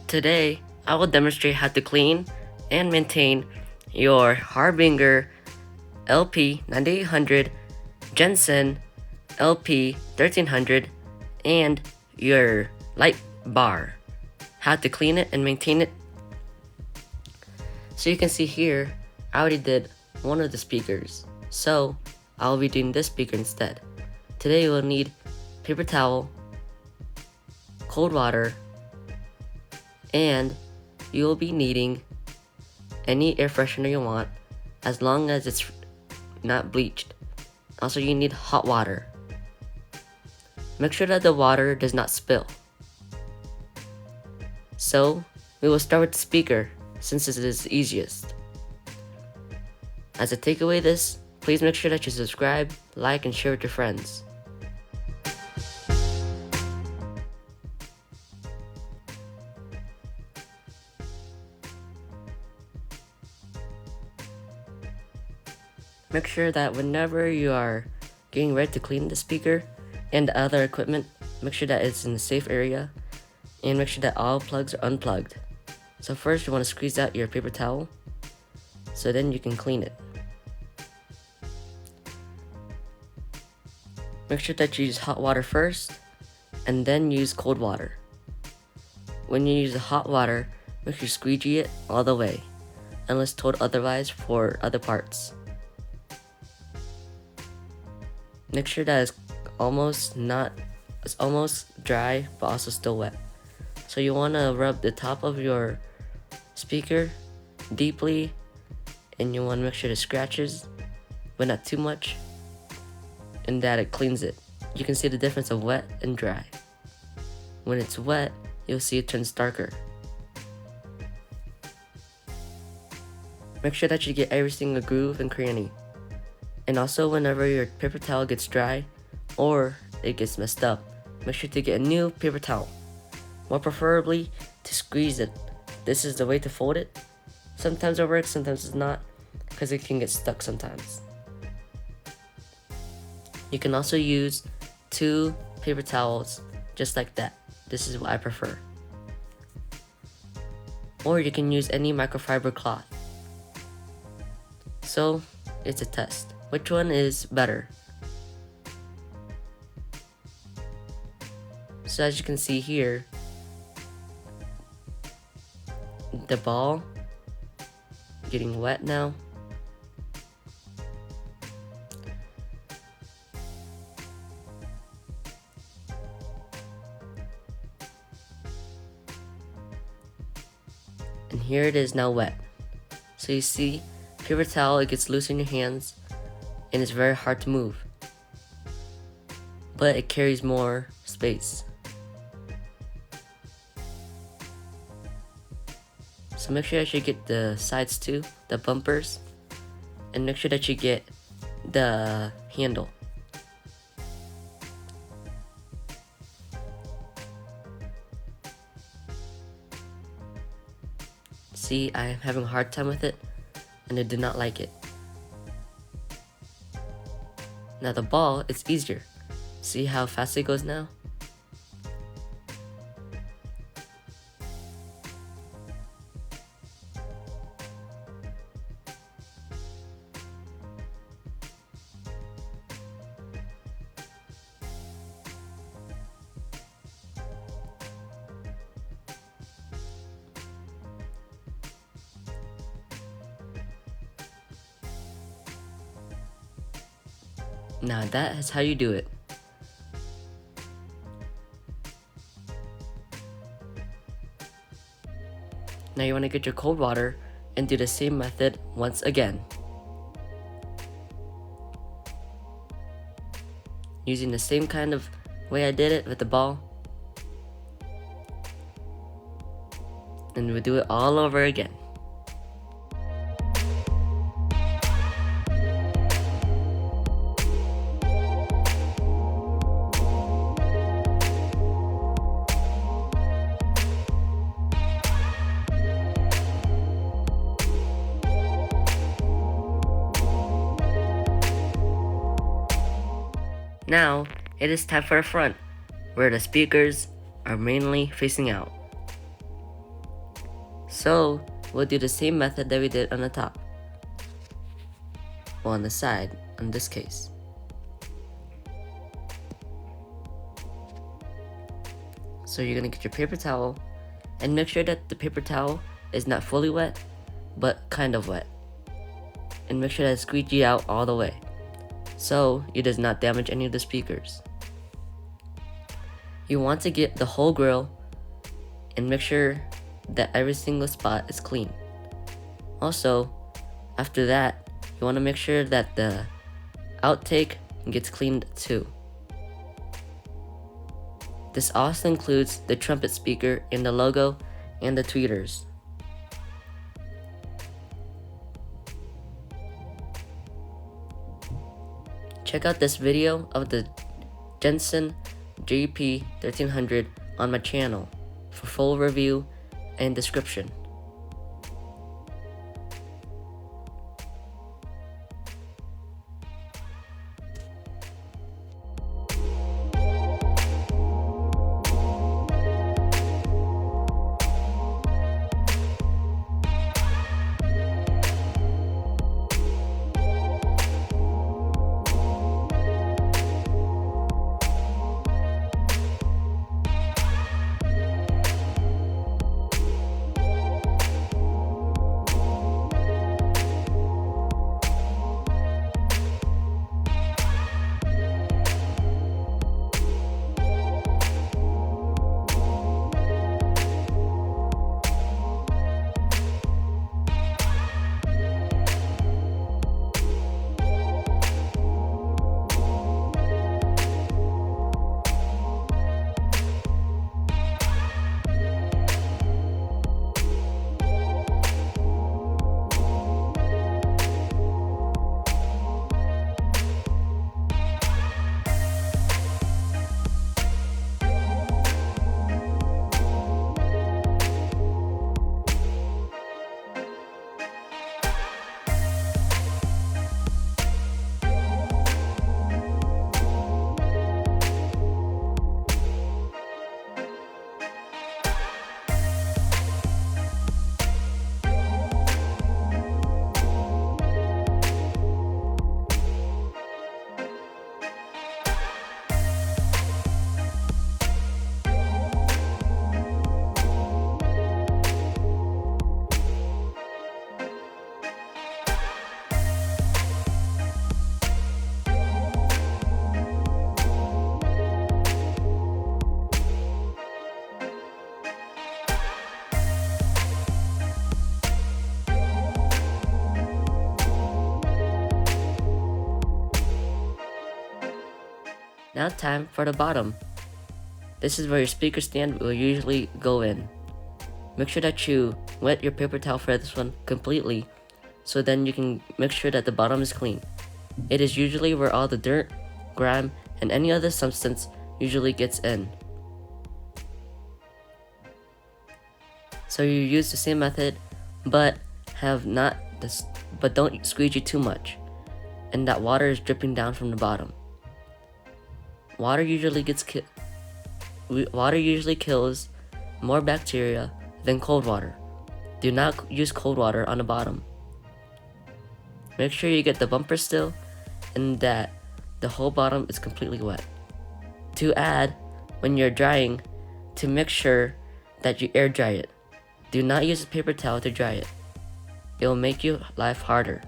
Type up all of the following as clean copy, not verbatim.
Today, I will demonstrate how to clean and maintain your Harbinger LP9800, Jensen LP1300, and your light bar. How to clean it and maintain it. So you can see here, I already did one of the speakers, so I'll be doing this speaker instead. Today you will need paper towel, cold water, and you will be needing any air freshener you want, as long as it's not bleached. Also, you need hot water. Make sure that the water does not spill. So, we will start with the speaker, since this is the easiest. As a takeaway this, please make sure that you subscribe, like, and share with your friends. Make sure that whenever you are getting ready to clean the speaker and the other equipment, make sure that it's in a safe area, and make sure that all plugs are unplugged. So first you want to squeeze out your paper towel, so then you can clean it. Make sure that you use hot water first, and then use cold water. When you use the hot water, make sure you squeegee it all the way, unless told otherwise for other parts. Make sure that it's almost dry, but also still wet. So you want to rub the top of your speaker deeply, and you want to make sure it scratches, but not too much, and that it cleans it. You can see the difference of wet and dry. When it's wet, you'll see it turns darker. Make sure that you get every single groove and cranny. And also, whenever your paper towel gets dry or it gets messed up, make sure to get a new paper towel. More preferably to squeeze it. This is the way to fold it. Sometimes it works, sometimes it's not, because it can get stuck sometimes. You can also use 2 paper towels just like that. This is what I prefer. Or you can use any microfiber cloth. So it's a test. Which one is better? So as you can see here, the ball getting wet now. And here it is now wet. So you see, paper towel, it gets loose in your hands, and it's very hard to move, but it carries more space. So make sure that you get the sides too, the bumpers, and make sure that you get the handle. See, I am having a hard time with it, and I do not like it. Now the ball, it's easier. See how fast it goes now? Now that is how you do it. Now you want to get your cold water and do the same method once again. Using the same kind of way I did it with the ball. And we'll do it all over again. Now, it is time for the front, where the speakers are mainly facing out. So we'll do the same method that we did on the top. Well, on the side, in this case. So you're gonna get your paper towel and make sure that the paper towel is not fully wet, but kind of wet. And make sure that it's squeegee out all the way, so it does not damage any of the speakers. You want to get the whole grill and make sure that every single spot is clean. Also, after that, you want to make sure that the outtake gets cleaned too. This also includes the trumpet speaker and the logo and the tweeters. Check out this video of the Jensen JP1300 on my channel for full review and description. Now time for the bottom. This is where your speaker stand will usually go in. Make sure that you wet your paper towel for this one completely, so then you can make sure that the bottom is clean. It is usually where all the dirt, grime, and any other substance usually gets in. So you use the same method, but don't squeegee too much, and that water is dripping down from the bottom. Water usually kills more bacteria than cold water. Do not use cold water on the bottom. Make sure you get the bumper still and that the whole bottom is completely wet. To add, when you're drying, to make sure that you air dry it. Do not use a paper towel to dry it. It will make your life harder.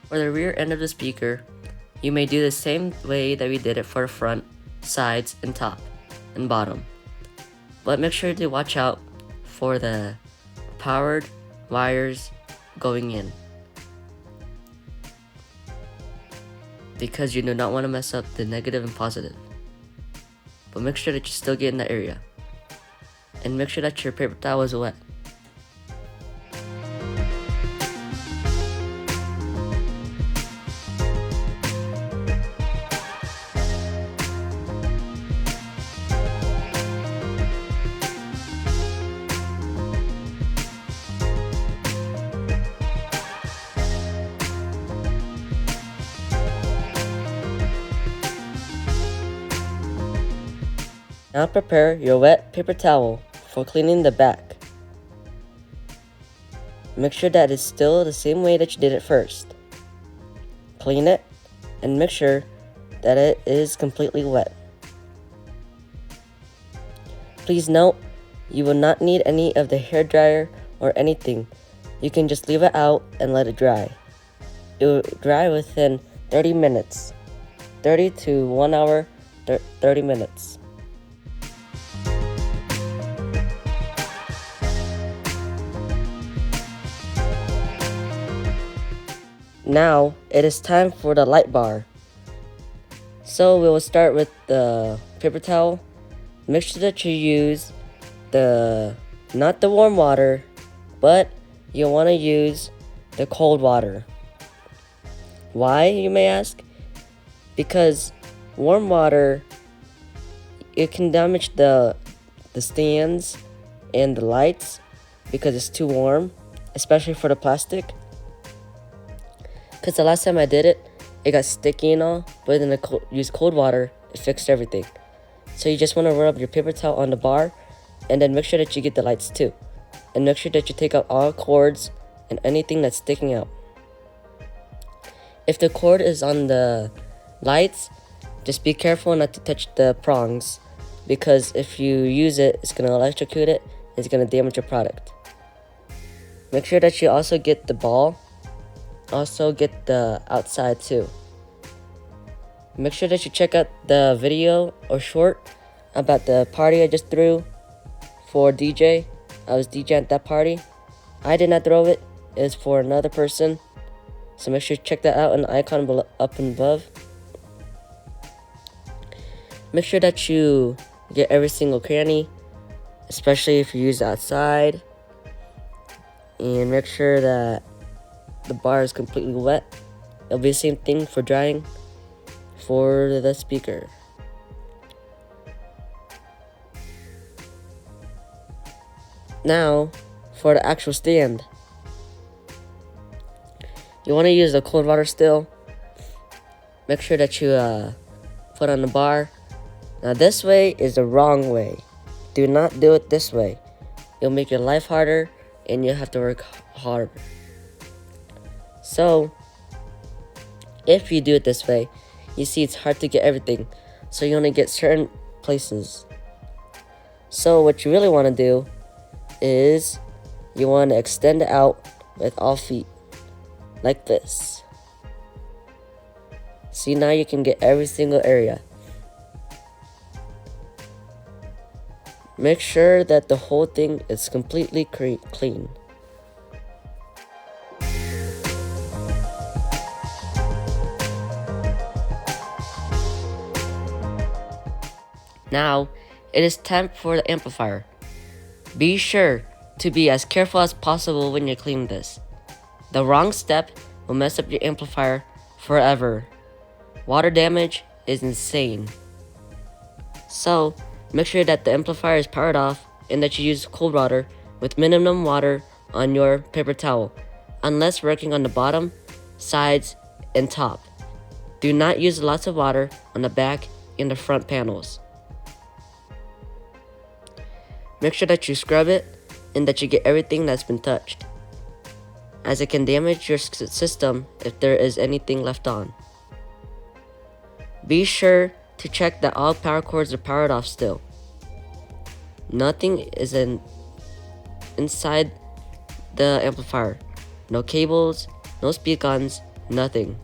For the rear end of the speaker, you may do the same way that we did it for the front, sides, and top, and bottom. But make sure to watch out for the powered wires going in, because you do not want to mess up the negative and positive. But make sure that you still get in that area. And make sure that your paper towel is wet. Now prepare your wet paper towel for cleaning the back. Make sure that it's still the same way that you did it first. Clean it and make sure that it is completely wet. Please note, you will not need any of the hair dryer or anything. You can just leave it out and let it dry. It will dry within 30 minutes. 30 to 1 hour, 30 minutes. Now, it is time for the light bar. So we will start with the paper towel. Make sure that you use not the warm water, but you want to use the cold water. Why, you may ask? Because warm water, it can damage the stands and the lights because it's too warm, especially for the plastic. Because the last time I did it, it got sticky and all, but then I used cold water, it fixed everything. So you just want to rub your paper towel on the bar, and then make sure that you get the lights too. And make sure that you take out all cords and anything that's sticking out. If the cord is on the lights, just be careful not to touch the prongs, because if you use it, it's going to electrocute it, and it's going to damage your product. Make sure that you also get the ball. Also get the outside too. Make sure that you check out the video or short about the party I just threw for DJ. I was DJ at that party. I did not throw it. It was for another person. So make sure you check that out in the icon up and above. Make sure that you get every single cranny, especially if you use it outside. And make sure that the bar is completely wet. It'll be the same thing for drying for the speaker. Now, for the actual stand. You want to use the cold water still. Make sure that you put on the bar. Now this way is the wrong way. Do not do it this way. It'll make your life harder and you'll have to work harder. So, if you do it this way, you see it's hard to get everything, so you only get certain places. So what you really want to do is you want to extend it out with all feet, like this. See, now you can get every single area. Make sure that the whole thing is completely clean. Now, it is time for the amplifier. Be sure to be as careful as possible when you clean this. The wrong step will mess up your amplifier forever. Water damage is insane. So, make sure that the amplifier is powered off and that you use cold water with minimum water on your paper towel, unless working on the bottom, sides, and top. Do not use lots of water on the back and the front panels. Make sure that you scrub it and that you get everything that's been touched, as it can damage your system if there is anything left on. Be sure to check that all power cords are powered off still. Nothing is inside the amplifier. No cables, no speak-ons, Nothing.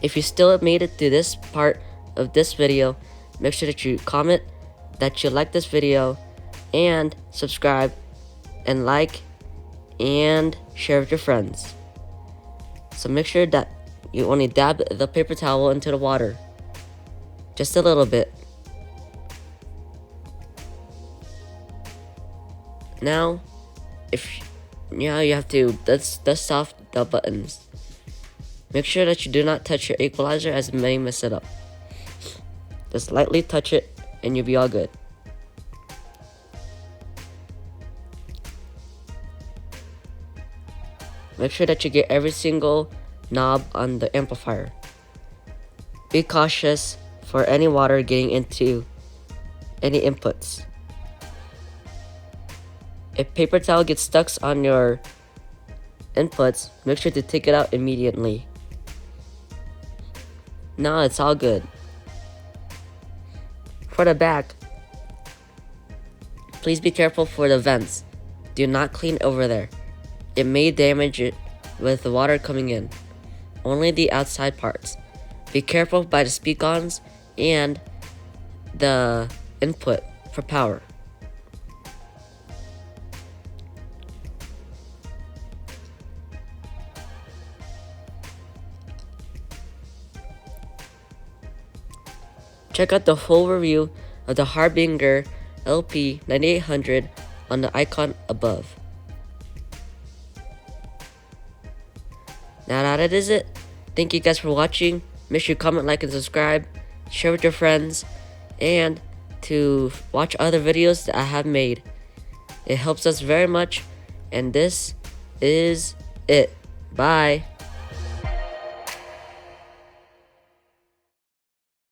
If you still made it to this part of this video, make sure that you comment that you like this video and subscribe and like and share with your friends. So make sure that you only dab the paper towel into the water, just a little bit. Now you have to dust off the buttons. Make sure that you do not touch your equalizer, as it may mess it up. Just lightly touch it and you'll be all good. Make sure that you get every single knob on the amplifier. Be cautious for any water getting into any inputs. If paper towel gets stuck on your inputs, make sure to take it out immediately. Now it's all good. For the back, please be careful for the vents. Do not clean over there. It may damage it with the water coming in. Only the outside parts. Be careful by the speak-ons and the input for power. Check out the full review of the Harbinger LP9800 on the icon above. Now that is it. Thank you guys for watching. Make sure you comment, like, and subscribe. Share with your friends. And to watch other videos that I have made. It helps us very much. And this is it. Bye.